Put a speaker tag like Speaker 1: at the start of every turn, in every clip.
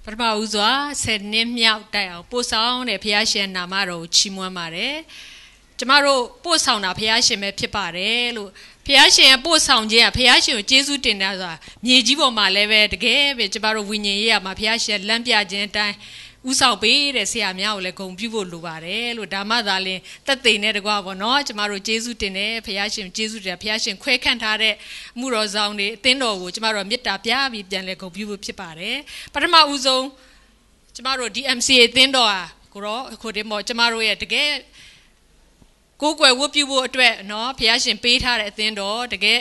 Speaker 1: ပထမဦးစွာ10နှစ်မြောက်တိုင်အောင်ပို့ဆောင်တဲ့ဖခင်ရှင်နာမတော်ကိုချီးမွမ်းပါတယ်ကျမတို့ပို့ဆောင်တာဖခင်ရှင်ပဲဖြစ်ပါတယ်လို့ဖခင်ရှင်ပို့ဆောင်ခြင်းကဖခင်ရှင်ကိုကျေးဇူးတင်တာဆိုတာမြေကြီးပေါ်မှာလည်းပဲတကယ်ပဲကျမတို့ဝိညာဉ်ရေးရမှာဖခင်ရှင်လမ်းပြခြင်းအတိုင်းဥဆောင်ပေးတဲ့ဆရာများကိုလည်းဂုဏ်ပြုဖို့လိုပါတယ်လို့ဒါမှသာလျှင်တက်သိနေတကွာပေါ့နော်ကျမတို့ကျေးဇူးတင်တယ်ဖခင်ရှင်ကျေးဇူးတင်ဖခင်ရှင်ခွဲခန့်ထားတဲ့မှုတော်ဆောင်တွေအသင်းတော်ကိုကျမတို့မေတ္တာပြပြီးပြန်လဲဂုဏ်ပြုဖို့ဖြစ်ပါတယ်ပထမဦးဆုံးကျမတို့ DMCA အသင်းတော်ဟာကိုဒီမောကျမတို့ရဲ့တကယ်ကိုယ်ွယ်ဝတ်ပြုဖို့အတွက်နော်ဖခင်ရှင်ပေးထားတဲ့အသင်းတော်တကယ်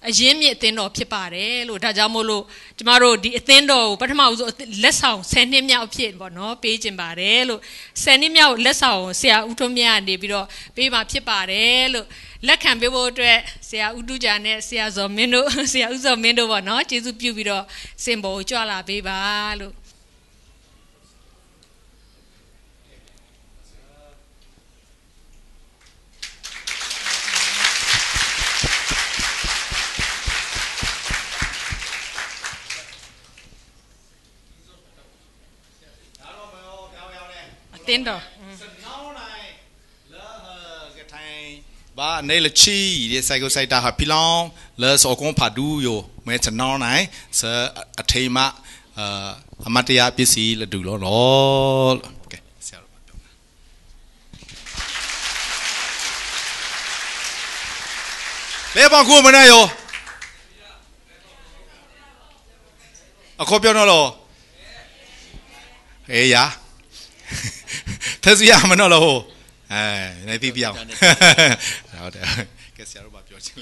Speaker 1: အရင်းမြစ်အသင်းတော်ဖြစ်ပါတယ်လို့ဒါကြောင့်မို့လို့ကျမတို့ဒီအသင်းတော်ကိုပထမဦးဆုံးလက်ဆောင်10နှစ်မြောက်ဖြစ်ပေါ့နော်ပေးခြင်းပါတယ်လို့10နှစ်မြောက်လက်ဆောင်ဆရာဦးထွန်းမြတ်ကနေပြီးတော့ပေးมาဖြစ်ပါတယ်လို့လက်ခံပေးဖို့အတွက်ဆရာဦးတူးကြနဲ့ဆရာဇော်မင်းတို့ဆရာဦးဇော်မင်းတို့ပေါ့နော်ကျေးဇူးပြုပြီးတော့စင်ပေါ်ကိုကြွလာပေးပါလို့တင်းတော်
Speaker 2: ဘာနေလချီဒီဆိုင်ကိုဆိုင်တာဟာဖီလောင်လဲစောကွန်ဖာဒူယိုမဲချနောင်းနိုင်ဆာအထေမအမတရားပစ္စည်းလဒူလောလောကဲဆရာတော်ပြောလေဘာကူမနေရောအခုပြောတော့လောဟေးယာthế gì à mà nó là hồ này tí biểu đó cái xe nó bảo biểu chứ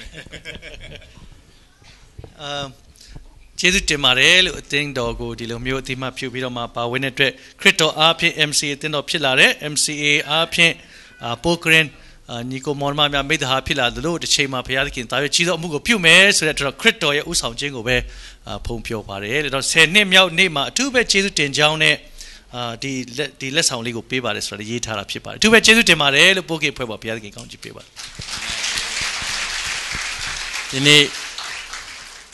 Speaker 3: chế度tiền mà đấy lúc tiền đó của đi lúc miêu thì mà phiêu biểu mà bảo vệ net crypto app MCA tiền đó phiêu là đấy MCA app poker Nico món mà mấy thứ phiêu là lúc để chơi mà phải là kiện tại chỉ đó mua cái phiêu mấy rồi là crypto ya ưu sản trên của bé phong phiêu vào đấy rồi xe nem nhau nem mà thứ bé chế độ tiền giàu này điလက်ဆောင်လေးကိုပေးပါတယ်ဆိုတော့ရေးထားတာဖြစ်ပါတယ်သူပဲကျေးဇူးတင်ပါတယ်လို့ပို့ကေဖွဲ့ပါဘုရားသခင်ကောင်းချီးပေးပါ
Speaker 4: ဒီနေ့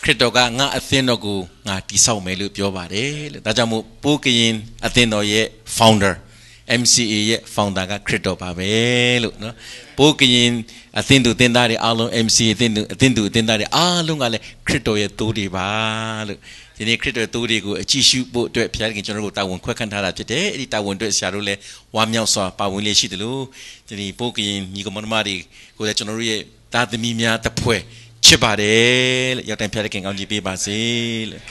Speaker 4: ခရစ်တော်ကငါအသင်းတော်ကိုငါတည်ဆောက်မယ်လို့ပြောပါတယ်လို့ဒါကြောင့်မို့ပို့ကရင်အသင်းတော်ရဲ့ founder MCA ရဲ့ founder ကခရစ်တော်ပါပဲလို့နော်ပို့ကရင်အသင်းသူတင်သားတွေအားလုံး MCA အသင်းသူတင်သားတွေအားလုံးကလည်းခရစ်တော်ရဲ့သိုးတွေပါလို့ဒီနေ့ခရစ်တော်သိုးတွေကိုအကြည့်ရှုဖို့အတွက်ဘုရားသခင်ကျွန်တော်တို့တာဝန်ခွဲခန့်ထားတာဖြစ်တယ်အဲ့ဒီတာဝန်အတွက်ဆရာတို့လည်းဝါမြောက်စွာပါဝင်လေးရှိတယ်လို့ဒီနေ့ပို့ကရင်ညီကောင်မတွေကိုလည်းကျွန်တော်တို့ရဲ့သားသမီးများတစ်ဖွဲ့ချစ်ပါတယ်လို့ရောက်တိုင်းဘုရားသခင်ကောင်းချီးပေးပါစေလို့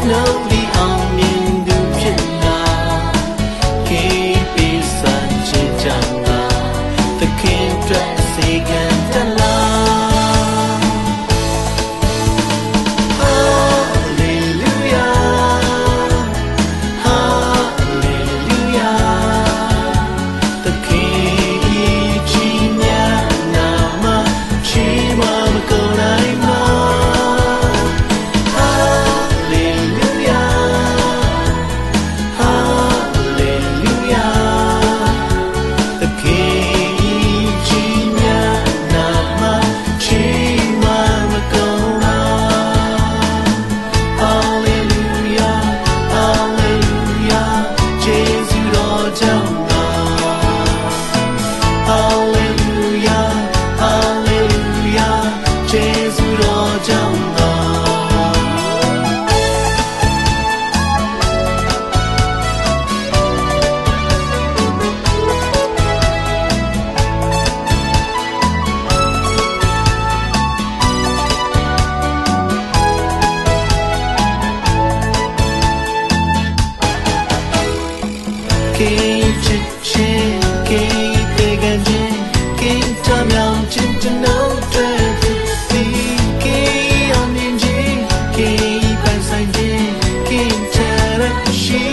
Speaker 5: Know the onion 给之前，给被感觉，给这秒真正能对自己，给要年纪，给一半三天，给这的心。